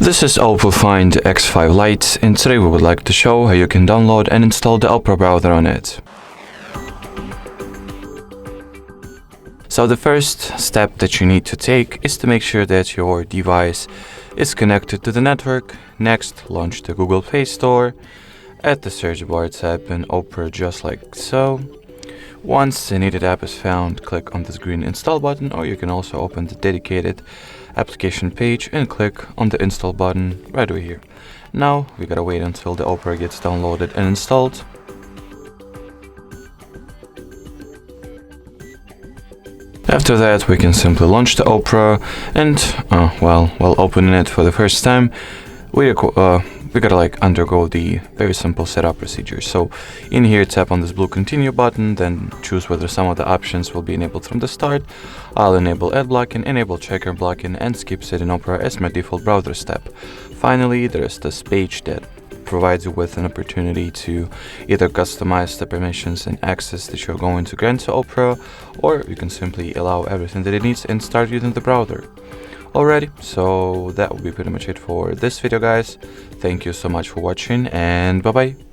This is OPPO Find X5 Lite, and today we would like to show how you can download and install the Opera browser on it. So the first step that you need to take is to make sure that your device is connected to the network. Next, launch the Google Play Store. At the search bar, type in Opera just like so. Once the needed app is found, click on this green install button, or you can also open the dedicated application page and click on the install button right over here. Now we gotta wait until the Opera gets downloaded and installed. After that, we can simply launch the Opera, and while opening it for the first time, we gotta undergo the very simple setup procedure. So in here, tap on this blue continue button, then choose whether some of the options will be enabled from the start. I'll enable ad blocking, enable checker blocking, and skip setting Opera as my default browser step. Finally, there is this page that provides you with an opportunity to either customize the permissions and access that you're going to grant to Opera, or you can simply allow everything that it needs and start using the browser. Alrighty, so that will be pretty much it for this video, guys. Thank you so much for watching, and bye bye.